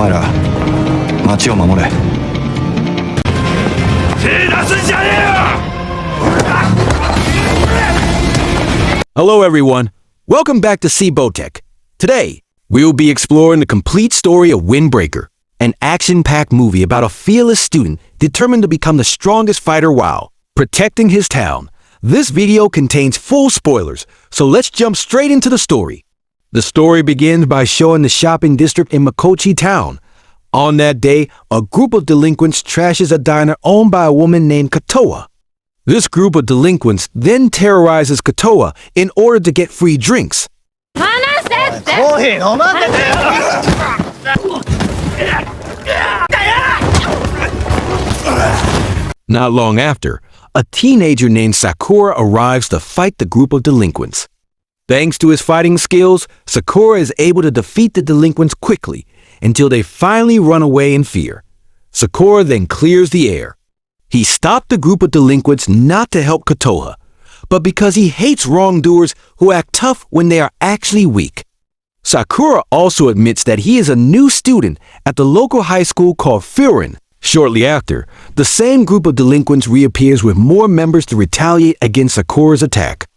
前ら町を守れ。手出すんじゃねえよ。 Hello everyone, welcome back to Seabotech. Today, we will be exploring the complete story of Windbreaker, an action-packed movie about a fearless student determined to become the strongest fighter while protecting his town. This video contains full spoilers, so let's jump straight into the story. The story begins by showing the shopping district in Koshi town. On that day, a group of delinquents trashes a diner owned by a woman named Keito. This group of delinquents then terrorizes Keito in order to get free drinks. Not long after, a teenager named Sakura arrives to fight the group of delinquents. Thanks to his fighting skills, Sakura is able to defeat the delinquents quickly until they finally run away in fear. Sakura then clears the air. He stopped the group of delinquents not to help Keito, but because he hates wrongdoers who act tough when they are actually weak. Sakura also admits that he is a new student at the local high school called Furin. Shortly after, the same group of delinquents reappears with more members to retaliate against Sakura's attack.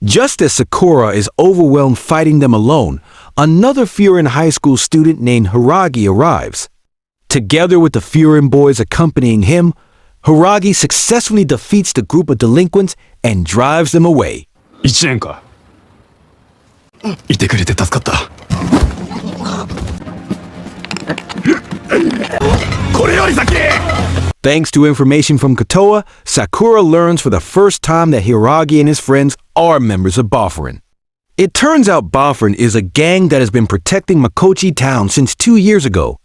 Just as Sakura is overwhelmed fighting them alone, another Furin High School student named Hiragi arrives. Together with the Furin boys accompanying him, Hiragi successfully defeats the group of delinquents and drives them away. 1年か。いてくれて助かった。これより先。 Thanks to information from Keito, Sakura learns for the first time that Hiragi and his friends are members of Furin. It turns out Furin is a gang that has been protecting Koshi town since 2 years ago.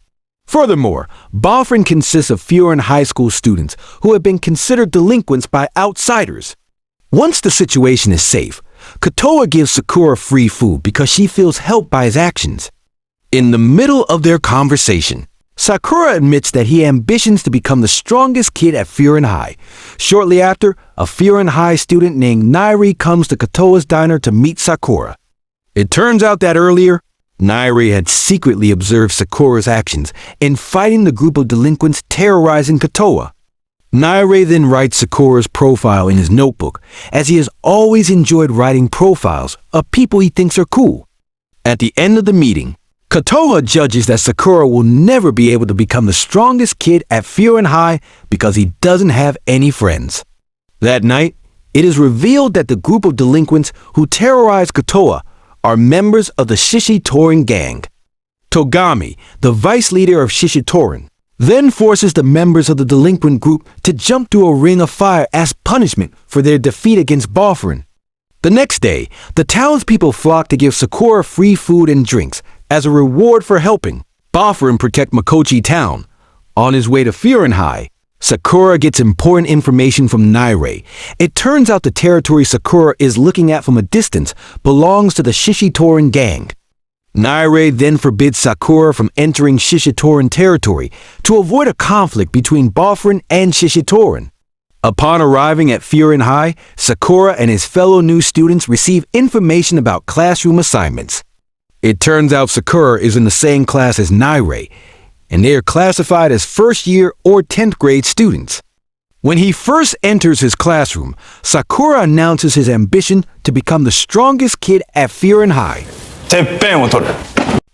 Furthermore, Furin consists of Furin High School students who have been considered delinquents by outsiders. Once the situation is safe, Keito gives Sakura free food because she feels helped by his actions. In the middle of their conversation, Sakura admits that he ambitions to become the strongest kid at Furin High. Shortly after, a Furin High student named Nirei comes to Keito's diner to meet Sakura. It turns out that earlier, Nirei had secretly observed Sakura's actions in fighting the group of delinquents terrorizing Keito. Nirei then writes Sakura's profile in his notebook, as he has always enjoyed writing profiles of people he thinks are cool. At the end of the meeting, Keito judges that Sakura will never be able to become the strongest kid at Furin High because he doesn't have any friends. That night, it is revealed that the group of delinquents who terrorized Keito are members of the Shishitorin gang. Togame, the vice leader of Shishitorin, then forces the members of the delinquent group to jump through a ring of fire as punishment for their defeat against Furin. The next day, the townspeople flock to give Sakura free food and drinks as a reward for helping Furin protect Koshi town. On his way to Furin High, Sakura gets important information from Nirei. It turns out the territory Sakura is looking at from a distance belongs to the Shishitorin gang. Nirei then forbids Sakura from entering Shishitorin territory to avoid a conflict between Furin and Shishitorin. Upon arriving at Furin High, Sakura and his fellow new students receive information about classroom assignments. It turns out Sakura is in the same class as Nirei, and they are classified as first-year or 10th grade students. When he first enters his classroom, Sakura announces his ambition to become the strongest kid at Furin High.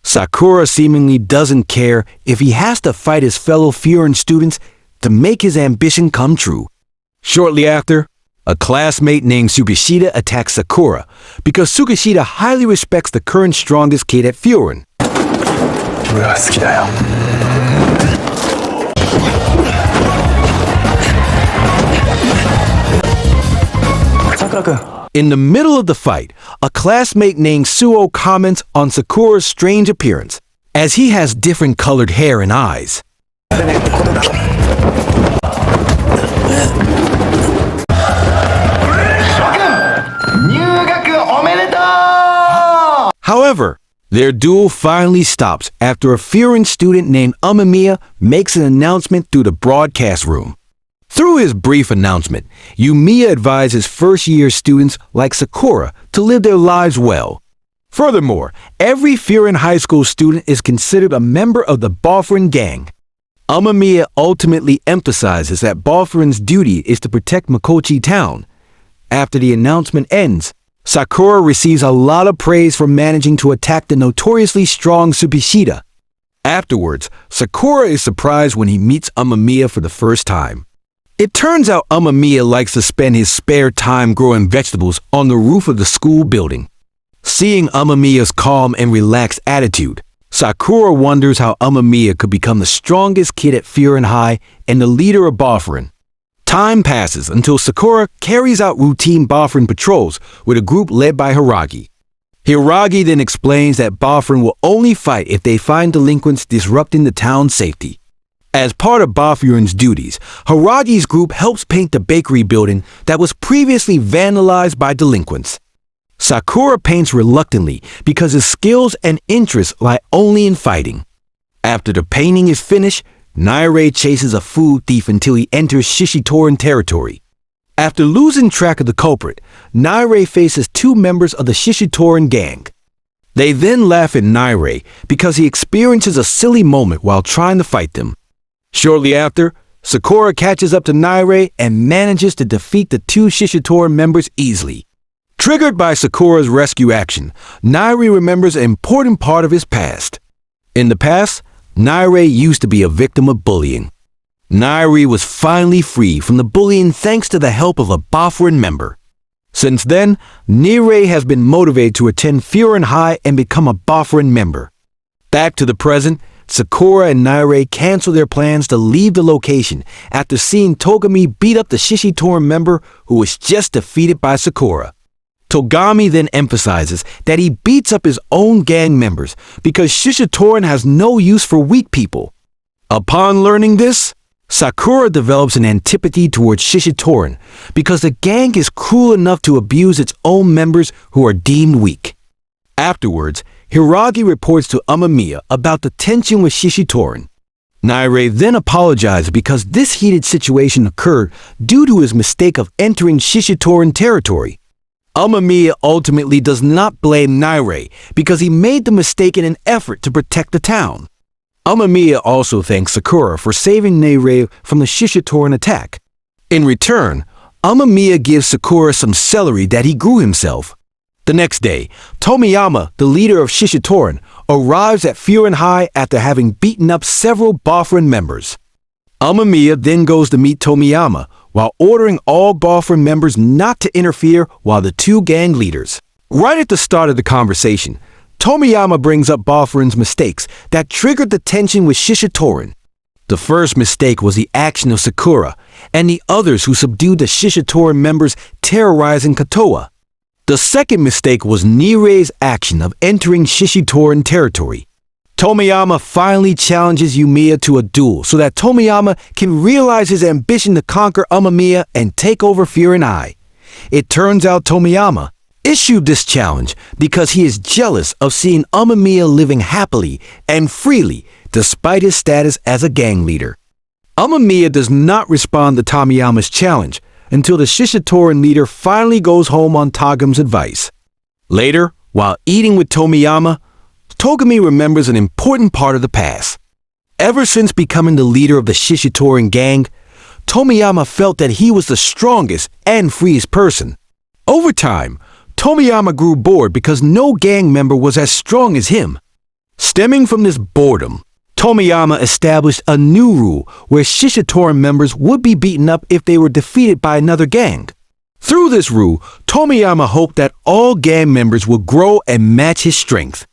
Sakura seemingly doesn't care if he has to fight his fellow Furin students to make his ambition come true. Shortly after, a classmate named Sugishita attacks Sakura because Sugishita highly respects the current strongest kid at Furin. In the middle of the fight, a classmate named Suo comments on Sakura's strange appearance, as he has different colored hair and eyes. However, their duel finally stops after a Furin student named Umemiya makes an announcement through the broadcast room. Through his brief announcement, Umemiya advises first-year students like Sakura to live their lives well. Furthermore, every Furin High School student is considered a member of the Boffrin gang. Umemiya ultimately emphasizes that Boffrin's duty is to protect Makochi Town. After the announcement ends, Sakura receives a lot of praise for managing to attack the notoriously strong Tsubishita. Afterwards, Sakura is surprised when he meets Umemiya for the first time. It turns out Umemiya likes to spend his spare time growing vegetables on the roof of the school building. Seeing Umemiya's calm and relaxed attitude, Sakura wonders how Umemiya could become the strongest kid at Furin High and the leader of Boffrin. Time passes until Sakura carries out routine Boffrin patrols with a group led by Hiragi. Hiragi then explains that Boffrin will only fight if they find delinquents disrupting the town's safety. As part of Boffrin's duties, Hiragi's group helps paint the bakery building that was previously vandalized by delinquents. Sakura paints reluctantly because his skills and interests lie only in fighting. After the painting is finished, Nirei chases a food thief until he enters Shishitorin territory. After losing track of the culprit, Nirei faces two members of the Shishitorin gang. They then laugh at Nirei because he experiences a silly moment while trying to fight them. Shortly after, Sakura catches up to Nirei and manages to defeat the two Shishitorin members easily. Triggered by Sakura's rescue action, Nirei remembers an important part of his past. In the past, Nirei used to be a victim of bullying. Nirei was finally free from the bullying thanks to the help of a Boffrin member. Since then, Nirei has been motivated to attend Furin High and become a Boffrin member. Back to the present, Sakura and Nirei cancel their plans to leave the location after seeing Togame beat up the Shishitorin member who was just defeated by Sakura. Togame then emphasizes that he beats up his own gang members because Shishitorin has no use for weak people. Upon learning this, Sakura develops an antipathy towards Shishitorin because the gang is cruel enough to abuse its own members who are deemed weak. Afterwards, Hiragi reports to Umemiya about the tension with Shishitorin. Nirei then apologizes because this heated situation occurred due to his mistake of entering Shishitorin territory. Umemiya ultimately does not blame Nirei because he made the mistake in an effort to protect the town. Umemiya also thanks Sakura for saving Nirei from the Shishitorin attack. In return, Umemiya gives Sakura some celery that he grew himself. The next day, Tomiyama, the leader of Shishitorin, arrives at Furin High after having beaten up several Boffrin members. Umemiya then goes to meet Tomiyama while ordering all Boffrin members not to interfere while the two gang leaders. Right at the start of the conversation, Tomiyama brings up Boffrin's mistakes that triggered the tension with Shishitorin. The first mistake was the action of Sakura and the others who subdued the Shishitorin members terrorizing Kotoa. The second mistake was Nirei's action of entering Shishitorin territory. Tomiyama finally challenges Umemiya to a duel so that Tomiyama can realize his ambition to conquer Umemiya and take over Furin High. It turns out Tomiyama issued this challenge because he is jealous of seeing Umemiya living happily and freely despite his status as a gang leader. Umemiya does not respond to Tomiyama's challenge until the Shishitorin leader finally goes home on Togame's advice. Later, while eating with Tomiyama, Togame remembers an important part of the past. Ever since becoming the leader of the Shishitorin gang, Tomiyama felt that he was the strongest and freest person. Over time, Tomiyama grew bored because no gang member was as strong as him. Stemming from this boredom, Tomiyama established a new rule where Shishitorin members would be beaten up if they were defeated by another gang. Through this rule, Tomiyama hoped that all gang members would grow and match his strength.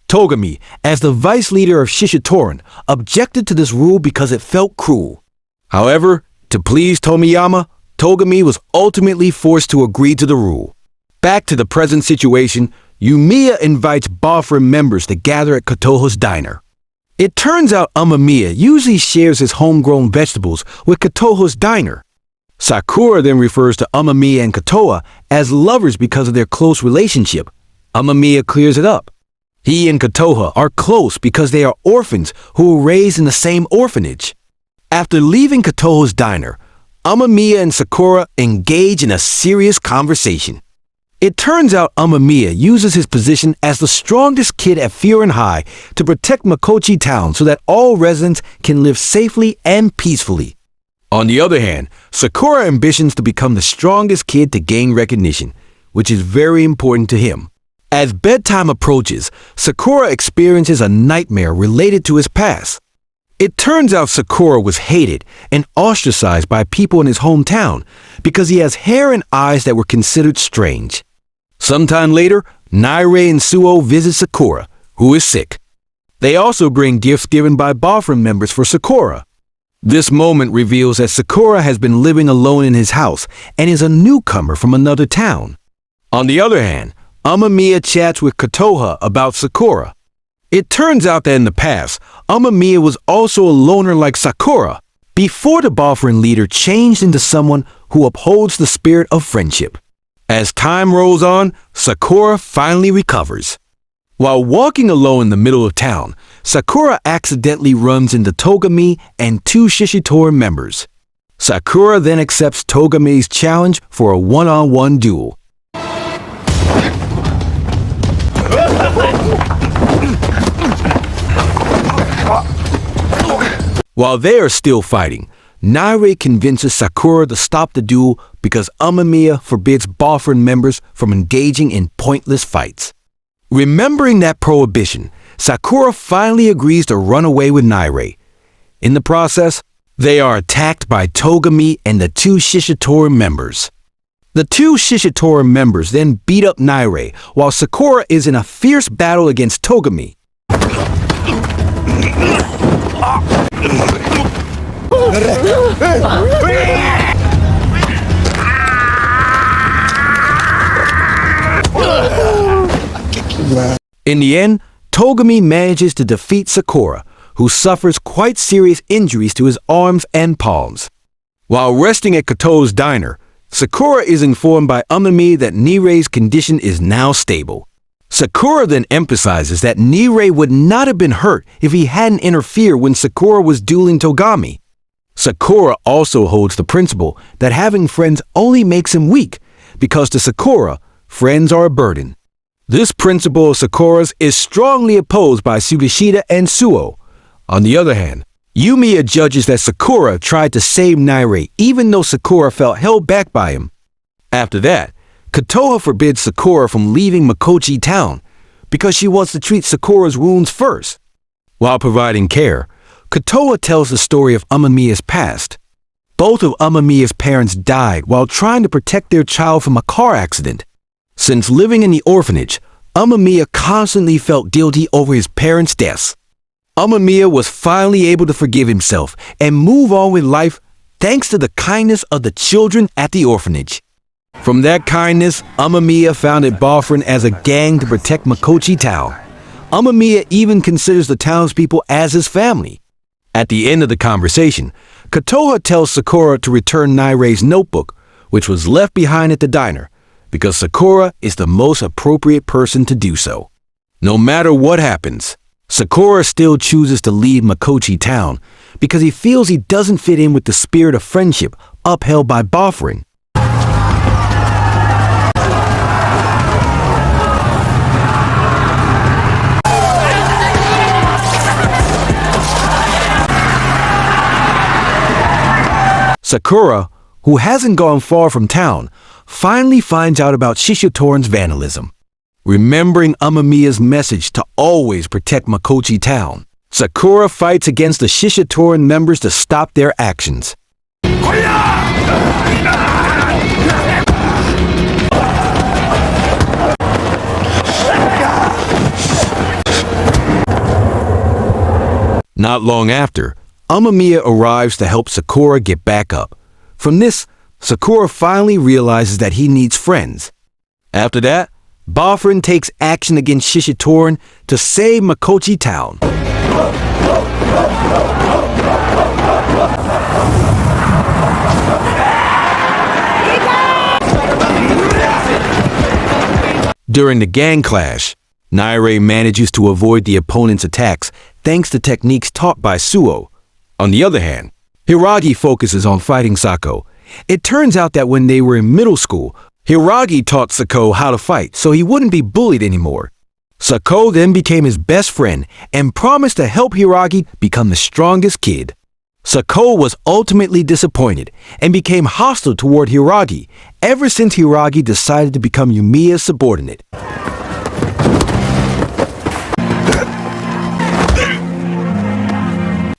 Togame, as the vice leader of Shishitorin, objected to this rule because it felt cruel. However, to please Tomiyama, Togame was ultimately forced to agree to the rule. Back to the present situation, Umemiya invites Boffrin members to gather at Kotoha's diner. It turns out Umemiya usually shares his homegrown vegetables with Kotoha's diner. Sakura then refers to Umemiya and Kotoha as lovers because of their close relationship. Umemiya clears it up. He and Kotoha are close because they are orphans who were raised in the same orphanage. After leaving Kotoha's diner, Umemiya and Sakura engage in a serious conversation. It turns out Umemiya uses his position as the strongest kid at Furin High to protect Mikochi Town so that all residents can live safely and peacefully. On the other hand, Sakura ambitions to become the strongest kid to gain recognition, which is very important to him. As bedtime approaches, Sakura experiences a nightmare related to his past. It turns out Sakura was hated and ostracized by people in his hometown because he has hair and eyes that were considered strange. Sometime later, Nirei and Suo visit Sakura, who is sick. They also bring gifts given by boyfriend members for Sakura. This moment reveals that Sakura has been living alone in his house and is a newcomer from another town. On the other hand, Umemiya chats with Kotoha about Sakura. It turns out that in the past, Umemiya was also a loner like Sakura, before the boyfriend leader changed into someone who upholds the spirit of friendship. As time rolls on, Sakura finally recovers. While walking alone in the middle of town, Sakura accidentally runs into Togame and two Shishitorin members. Sakura then accepts Togame's challenge for a one-on-one duel. While they are still fighting, Nirei convinces Sakura to stop the duel because Umemiya forbids boyfriend members from engaging in pointless fights. Remembering that prohibition, Sakura finally agrees to run away with Nirei. In the process, they are attacked by Togame and the two Shishitorin members. The two Shishitorin members then beat up Nirei while Sakura is in a fierce battle against Togame. In the end, Togame manages to defeat Sakura, who suffers quite serious injuries to his arms and palms. While resting at Koto's diner, Sakura is informed by Umemiya that Nirei's condition is now stable. Sakura then emphasizes that Nirei would not have been hurt if he hadn't interfered when Sakura was dueling Togame. Sakura also holds the principle that having friends only makes him weak, because to Sakura, friends are a burden. This principle of Sakura's is strongly opposed by Tsuna and Suo. On the other hand, Umemiya judges that Sakura tried to save Nirei even though Sakura felt held back by him. After that, Kotoha forbids Sakura from leaving Mikochi Town because she wants to treat Sakura's wounds first. While providing care, Kotoha tells the story of Umemiya's past. Both of Umemiya's parents died while trying to protect their child from a car accident. Since living in the orphanage, Umemiya constantly felt guilty over his parents' deaths. Umemiya was finally able to forgive himself and move on with life thanks to the kindness of the children at the orphanage. From that kindness, Umemiya founded boyfriend as a gang to protect Mikochi Town. Umemiya even considers the townspeople as his family. At the end of the conversation, Kotoha tells Sakura to return Nirei's notebook, which was left behind at the diner, because Sakura is the most appropriate person to do so. No matter what happens, Sakura still chooses to leave Mikochi Town because he feels he doesn't fit in with the spirit of friendship upheld by boyfriend. Sakura, who hasn't gone far from town, finally finds out about Shishitorin's vandalism. Remembering Umemiya's message to always protect Mikochi Town, Sakura fights against the Shishitorin members to stop their actions. Not long after, Umemiya arrives to help Sakura get back up. From this, Sakura finally realizes that he needs friends. After that, boyfriend takes action against Shishitorin to save Mikochi Town. During the gang clash, Nirei manages to avoid the opponent's attacks thanks to techniques taught by Suo. On the other hand, Hiragi focuses on fighting Sako It turns out that when they were in middle school, Hiragi taught Sako how to fight so he wouldn't be bullied anymore. Sako then became his best friend and promised to help Hiragi become the strongest kid. Sako was ultimately disappointed and became hostile toward Hiragi ever since Hiragi decided to become Yumiya's subordinate.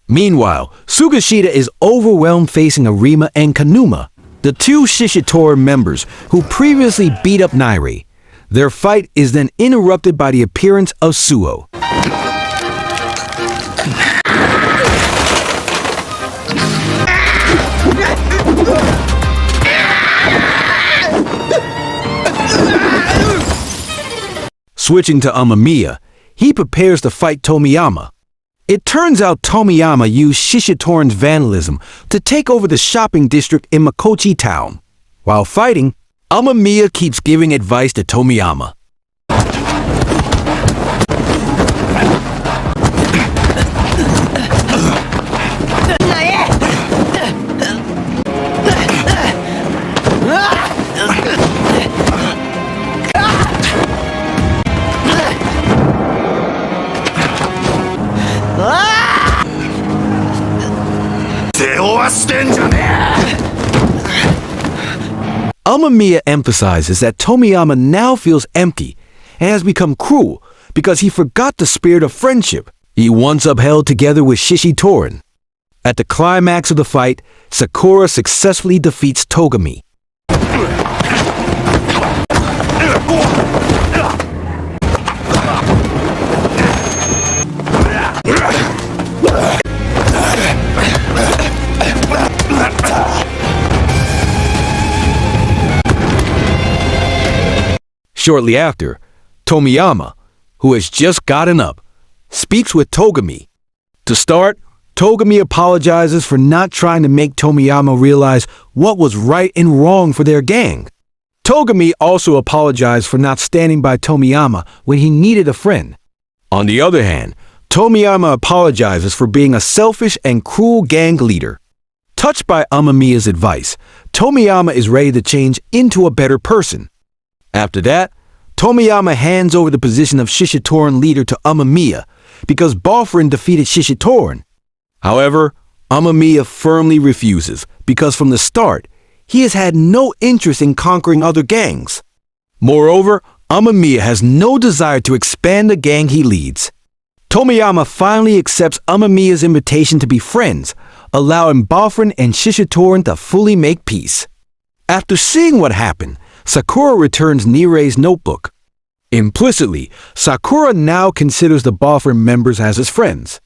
Meanwhile, Sugashita is overwhelmed facing Arima and Kanuma, the two Shishitorin members who previously beat up Nirei. Their fight is then interrupted by the appearance of Suo. Switching to Umemiya, he prepares to fight Tomiyama. It turns out Tomiyama used Shishitorin's vandalism to take over the shopping district in Makochi town. While fighting, Umemiya keeps giving advice to Tomiyama. Umemiya emphasizes that Tomiyama now feels empty and has become cruel because he forgot the spirit of friendship he once upheld together with Shishitorin. At the climax of the fight, Sakura successfully defeats Togame. Shortly after, Tomiyama, who has just gotten up, speaks with Togame. To start, Togame apologizes for not trying to make Tomiyama realize what was right and wrong for their gang. Togame also apologized for not standing by Tomiyama when he needed a friend. On the other hand, Tomiyama apologizes for being a selfish and cruel gang leader. Touched by Umemiya's advice, Tomiyama is ready to change into a better person. After that, Tomiyama hands over the position of Shishitorin leader to Umemiya because Boffrin defeated Shishitorin. However, Umemiya firmly refuses because from the start, he has had no interest in conquering other gangs. Moreover, Umemiya has no desire to expand the gang he leads. Tomiyama finally accepts Umemiya's invitation to be friends, allowing Boffrin and Shishitorin to fully make peace. After seeing what happened, Sakura returns Nirei's notebook. Implicitly, Sakura now considers the Boffrin members as his friends.